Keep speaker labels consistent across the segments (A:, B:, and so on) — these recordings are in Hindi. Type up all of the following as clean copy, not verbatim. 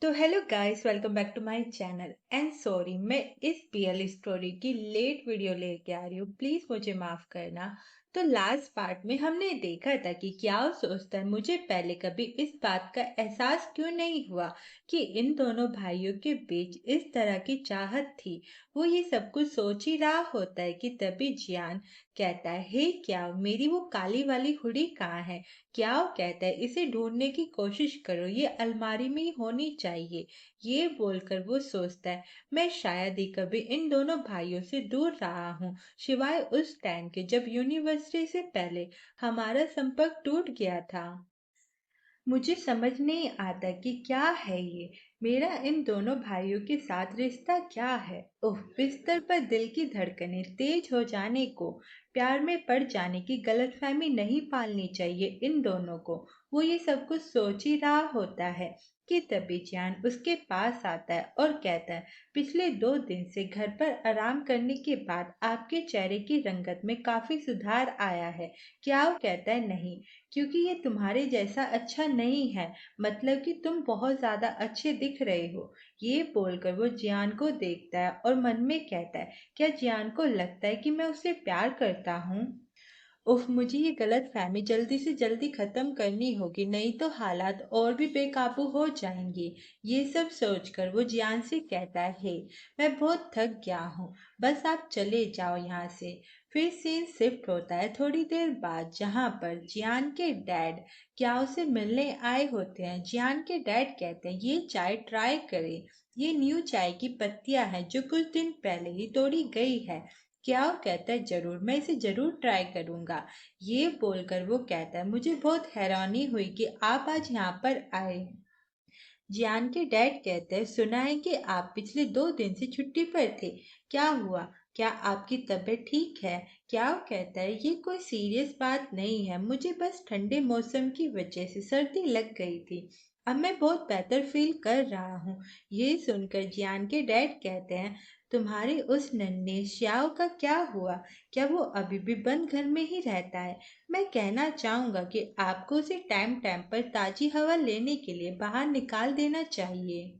A: तो hello guys, welcome back to my channel and sorry मैं इस पीएल स्टोरी की लेट वीडियो लेके आ रही हूँ। प्लीज मुझे माफ करना। तो लास्ट पार्ट में हमने देखा था कि क्या वो सोचता है। मुझे पहले कभी इस बात का एहसास क्यों नहीं हुआ कि इन दोनों भाइयों के बीच इस तरह की चाहत थी। वो ये सब कुछ सोच ही रहा होता है कि तभी जियान कहता है, हे क्या मेरी वो काली वाली हुडी कहाँ है। क्या वो कहता है, इसे ढूंढने की कोशिश करो, ये अलमारी में ही होनी चाहिए। ये बोलकर वो सोचता है, मैं शायद ही कभी इन दोनों भाइयों से दूर रहा हूँ, सिवाय उस टाइम के जब यूनिवर्सिटी से पहले हमारा संपर्क टूट गया था। मुझे समझ नहीं आता कि क्या है ये। मेरा इन दोनों भाइयों के साथ रिश्ता क्या है। उफ, बिस्तर पर दिल की धड़कनें तेज हो जाने को, प्यार में पड़ जाने की गलतफहमी नहीं पालनी चाहिए इन दोनों को। वो ये सब कुछ सोच ही रहा होता है कि तभी जान उसके पास आता है और कहता है, पिछले 2 दिन से घर पर आराम करने के बाद आपके चेहरे की रंगत में काफी सुधार आया है। क्या वो कहता है, नहीं, क्योंकि ये तुम्हारे जैसा अच्छा नहीं है, मतलब कि तुम बहुत ज्यादा अच्छे दिख रहे हो। ये बोलकर वो जियान को देखता है और मन में कहता है, क्या जियान को लगता है कि मैं उससे प्यार करता हूँ। उफ, मुझे ये गलतफहमी जल्दी से जल्दी खत्म करनी होगी, नहीं तो हालात और भी बेकाबू हो जाएंगे। ये सब सोचकर वो जियान से कहता है, हे मैं बहुत थक गया हूँ, बस आप चले जाओ यहाँ से। फिर सीन शिफ्ट होता है थोड़ी देर बाद, जहाँ पर जियान के डैड क्याओ से मिलने आए होते हैं। जियान के डैड कहते हैं, ये चाय ट्राई करें, ये न्यू चाय की पत्तियां हैं जो कुछ दिन पहले ही तोड़ी गई है। क्या वो कहता है, जरूर, मैं इसे जरूर ट्राई करूंगा। ये बोलकर वो कहता है, मुझे बहुत हैरानी हुई कि आप आज यहाँ पर आए। जियान के डैड कहते हैं, सुना है कि आप पिछले 2 दिन से छुट्टी पर थे, क्या हुआ, क्या आपकी तबीयत ठीक है। क्या वो कहता है, ये कोई सीरियस बात नहीं है, मुझे बस ठंडे मौसम की वजह से सर्दी लग गई थी, अब मैं बहुत बेहतर फील कर रहा हूँ। ये सुनकर जियान के डैड कहते हैं, तुम्हारे उस नन्हे श्याओ का क्या हुआ, क्या वो अभी भी बंद घर में ही रहता है। मैं कहना चाहूंगा कि आपको उसे टाइम टाइम पर ताजी हवा लेने के लिए बाहर निकाल देना चाहिए।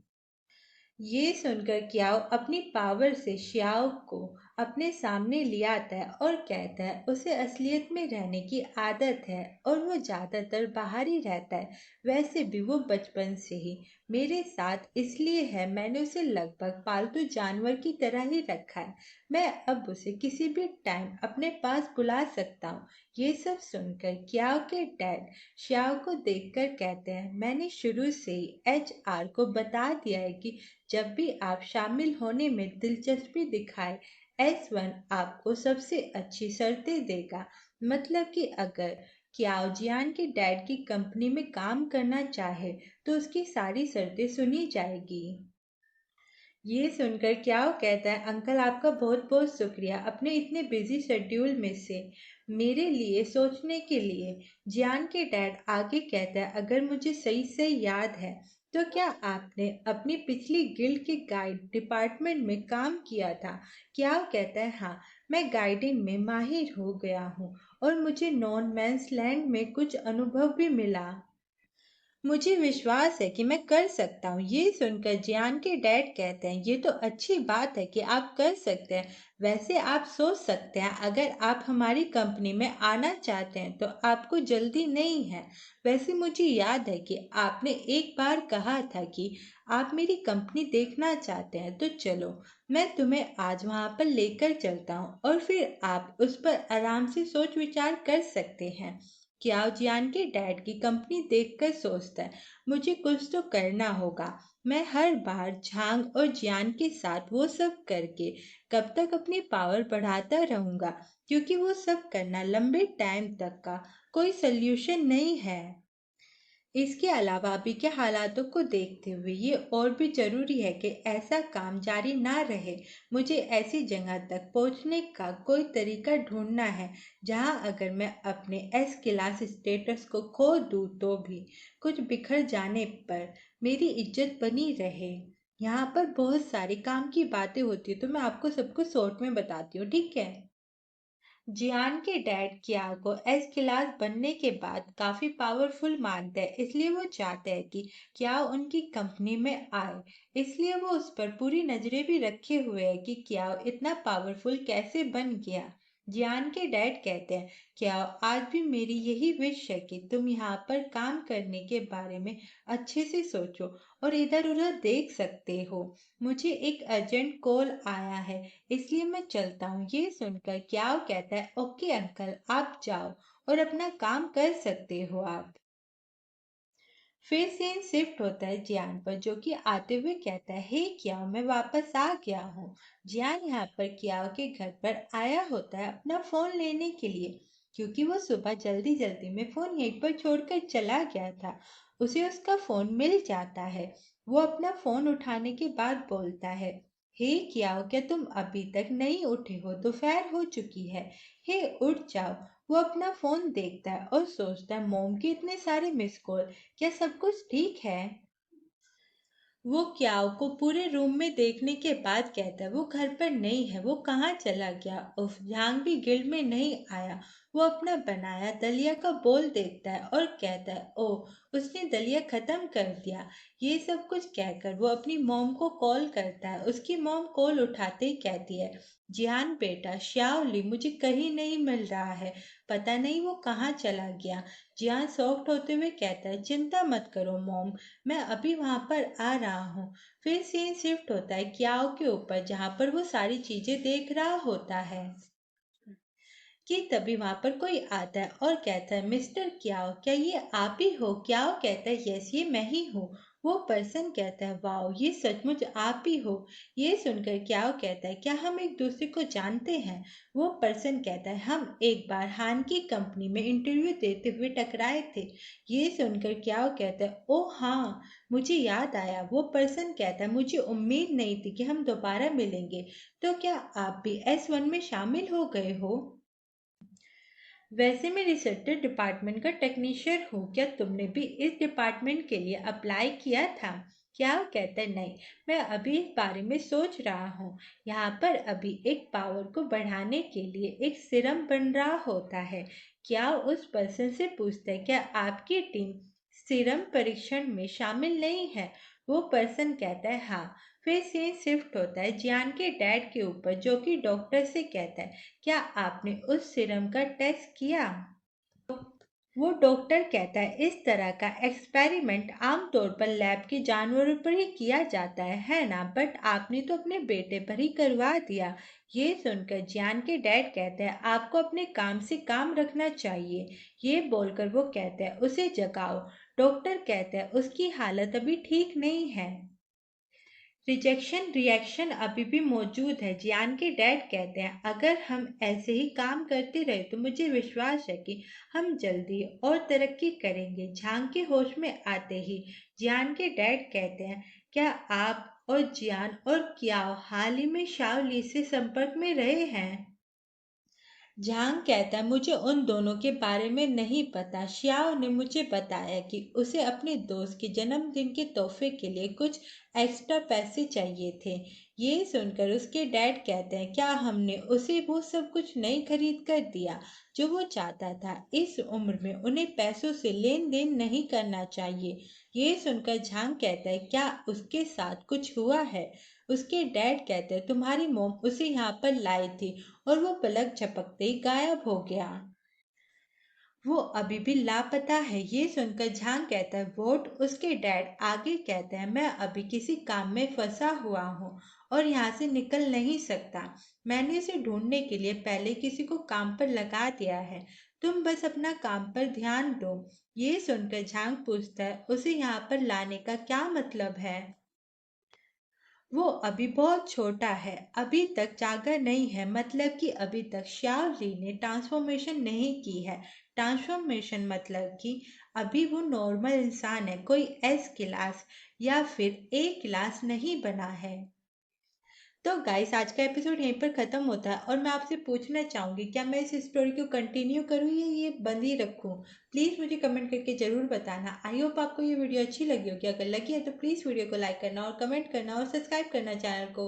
A: ये सुनकर क्याओ अपनी पावर से श्याओ को अपने सामने ले आता है और कहता है, उसे असलियत में रहने की आदत है और वो ज्यादातर बाहर ही रहता है। वैसे भी वो बचपन से ही मेरे साथ इसलिए है, मैंने उसे लगभग पालतू जानवर की तरह ही रखा है। मैं अब उसे किसी भी टाइम अपने पास बुला सकता हूँ। ये सब सुनकर क्याओ के डैड श्याओ को देखकर कहते हैं, मैंने शुरू से ही HR को बता दिया है कि जब भी आप शामिल होने में दिलचस्पी दिखाए, S1 आपको सबसे अच्छी शर्तें देगा। मतलब कि अगर क्याओ जियान के डैड की कंपनी में काम करना चाहे तो उसकी सारी शर्तें सुनी जाएगी। ये सुनकर क्या वो कहता है, अंकल आपका बहुत बहुत शुक्रिया अपने इतने बिजी शेड्यूल में से मेरे लिए सोचने के लिए। जियान के डैड आगे कहता है, अगर मुझे सही से याद है तो क्या आपने अपनी पिछली गिल्ड के गाइड डिपार्टमेंट में काम किया था। क्या वो कहता है, हाँ, मैं गाइडिंग में माहिर हो गया हूँ और मुझे नॉन मैंस लैंड में कुछ अनुभव भी मिला। मुझे विश्वास है कि मैं कर सकता हूँ। ये सुनकर जियान के डैड कहते हैं, ये तो अच्छी बात है कि आप कर सकते हैं। वैसे आप सोच सकते हैं, अगर आप हमारी कंपनी में आना चाहते हैं तो आपको जल्दी नहीं है। वैसे मुझे याद है कि आपने एक बार कहा था कि आप मेरी कंपनी देखना चाहते हैं, तो चलो मैं तुम्हें आज वहां पर लेकर चलता हूँ और फिर आप उस पर आराम से सोच विचार कर सकते हैं। क्याओ जियान के डैड की कंपनी देखकर सोचता है, मुझे कुछ तो करना होगा। मैं हर बार झांग और जियान के साथ वो सब करके कब तक अपनी पावर बढ़ाता रहूंगा, क्योंकि वो सब करना लंबे टाइम तक का कोई सल्यूशन नहीं है। इसके अलावा अभी के हालातों को देखते हुए ये और भी जरूरी है कि ऐसा काम जारी ना रहे। मुझे ऐसी जगह तक पहुंचने का कोई तरीका ढूंढना है जहां अगर मैं अपने S क्लास स्टेटस को खो दूं तो भी कुछ बिखर जाने पर मेरी इज्जत बनी रहे। यहाँ पर बहुत सारे काम की बातें होती है, तो मैं आपको सब कुछ शॉर्ट में बताती हूँ, ठीक है। जियान के डैड कियाओ को एस क्लास बनने के बाद काफी पावरफुल मानते हैं, इसलिए वो चाहते हैं कि कियाओ उनकी कंपनी में आए। इसलिए वो उस पर पूरी नजरें भी रखे हुए हैं कि कियाओ इतना पावरफुल कैसे बन गया। जियान के डैड कहते हैं, कियाओ आज भी मेरी यही विश है कि तुम यहाँ पर काम करने के बारे में अच्छे से सोचो और इधर उधर देख सकते हो। मुझे एक अर्जेंट कॉल आया है, इसलिए मैं चलता हूँ। ये सुनकर क्याओ कहता है, ओके अंकल, आप जाओ और अपना काम कर सकते हो आप। फिर सीन शिफ्ट होता है जियान पर, जो कि आते हुए कहता है, हे क्याओ, मैं वापस आ गया हूँ। जियान यहाँ पर क्याओ के घर पर आया होता है अपना फोन लेने के लिए, क्योंकि वो सुबह जल्दी जल्दी में फोन यहीं पर छोड़कर चला गया था। उसे उसका फोन मिल जाता है। वो अपना फोन उठाने के बाद बोलता है, हे क्याओ, क्या तुम अभी तक नहीं उठे हो? दोपहर हो चुकी है। हे उठ जाओ। वो अपना फोन देखता है और सोचता है, मोम के इतने सारे मिस कॉल, क्या सब कुछ ठीक है? वो क्याओ को पूरे रूम में देखने के बाद कहता है, वो घर पर नहीं है, वो कहाँ चला गया? उफ, झांग भी गिल्ड में नहीं आया। वो अपना बनाया दलिया का बोल देखता है और कहता है, ओह, उसने दलिया खत्म कर दिया। ये सब कुछ कहकर वो अपनी मॉम को कॉल करता है। उसकी मॉम कॉल उठाते ही कहती है, जियान बेटा, श्याओली मुझे कहीं नहीं मिल रहा है, पता नहीं वो कहाँ चला गया। जियान सॉफ्ट होते हुए कहता है, चिंता मत करो मॉम, मैं अभी वहां पर आ रहा हूँ। फिर सीन शिफ्ट होता है क्याओ के ऊपर, जहाँ पर वो सारी चीजें देख रहा होता है कि तभी वहां पर कोई आता है और कहता है, मिस्टर क्याओ, क्या ये आप ही हो? क्याओ कहता है, यस, ये मैं ही हूँ। वो पर्सन कहता है, वाओ, ये सचमुच आप ही हो। ये सुनकर क्याओ कहता है, क्या हम एक दूसरे को जानते हैं? वो पर्सन कहता है, हम एक बार हान की कंपनी में इंटरव्यू देते हुए टकराए थे। ये सुनकर क्याओ कहता है, ओ हाँ, मुझे याद आया। वो पर्सन कहता है, मुझे उम्मीद नहीं थी कि हम दोबारा मिलेंगे। तो क्या आप भी S1 में शामिल हो गए हो? वैसे मैं रिसर्च डिपार्टमेंट का टेक्नीशियन हूँ, क्या तुमने भी इस डिपार्टमेंट के लिए अप्लाई किया था? क्या कहता है, नहीं, मैं अभी इस बारे में सोच रहा हूँ। यहाँ पर अभी एक पावर को बढ़ाने के लिए एक सिरम बन रहा होता है। क्या उस पर्सन से पूछता है, क्या आपकी टीम सिरम परीक्षण में शामिल नहीं है? वो पर्सन कहता है, हाँ। फिर सीन शिफ्ट होता है जियान के डैड के ऊपर, जो कि डॉक्टर से कहता है, क्या आपने उस सीरम का टेस्ट किया? वो डॉक्टर कहता है, इस तरह का एक्सपेरिमेंट आमतौर पर लैब के जानवरों पर ही किया जाता है ना? बट आपने तो अपने बेटे पर ही करवा दिया। ये सुनकर जियान के डैड कहते हैं, आपको अपने काम से काम रखना चाहिए। ये बोलकर वो कहते हैं, उसे जगाओ। डॉक्टर कहते हैं, उसकी हालत अभी ठीक नहीं है। रिजेक्शन रिएक्शन अभी भी मौजूद है। जियान के डैड कहते हैं, अगर हम ऐसे ही काम करते रहे तो मुझे विश्वास है कि हम जल्दी और तरक्की करेंगे। झांग के होश में आते ही जियान के डैड कहते हैं, क्या आप और जियान और कियाओ हाल ही में शाओली से संपर्क में रहे हैं? झांग कहता है, मुझे उन दोनों के बारे में नहीं पता। श्याओ ने मुझे बताया कि उसे अपने दोस्त के जन्मदिन के तोहफे के लिए कुछ एक्स्ट्रा पैसे चाहिए थे। ये सुनकर उसके डैड कहते हैं, क्या हमने उसे वो सब कुछ नहीं खरीद कर दिया जो वो चाहता था? इस उम्र में उन्हें पैसों से लेन देन नहीं करना चाहिए। ये सुनकर झांग कहता है, क्या उसके साथ कुछ हुआ है? उसके डैड कहते हैं, तुम्हारी मोम उसे यहाँ पर लाई थी और वो पलक झपकते ही गायब हो गया। वो अभी भी लापता है। ये सुनकर झांग कहता है, वोट? उसके डैड आगे कहते हैं, मैं अभी किसी काम में फंसा हुआ हूँ और यहाँ से निकल नहीं सकता। मैंने इसे ढूंढने के लिए पहले किसी को काम पर लगा दिया है। तुम बस अपना काम पर ध्यान दो। ये सुनकर झांग पूछता है, उसे यहाँ पर लाने का क्या मतलब है? वो अभी बहुत छोटा है, अभी तक जागा नहीं है, मतलब कि अभी तक श्याओ जी ने ट्रांसफॉर्मेशन नहीं की है। ट्रांसफॉर्मेशन मतलब कि अभी वो नॉर्मल इंसान है, कोई एस क्लास या फिर ए क्लास नहीं बना है। तो गाइस, आज का एपिसोड यहीं पर ख़त्म होता है और मैं आपसे पूछना चाहूँगी, क्या मैं इस स्टोरी को कंटिन्यू करूँ या ये बंद ही रखूँ? प्लीज़ मुझे कमेंट करके ज़रूर बताना। आई होप आपको ये वीडियो अच्छी लगी होगी। अगर लगी है तो प्लीज़ वीडियो को लाइक करना और कमेंट करना और सब्सक्राइब करना चैनल को।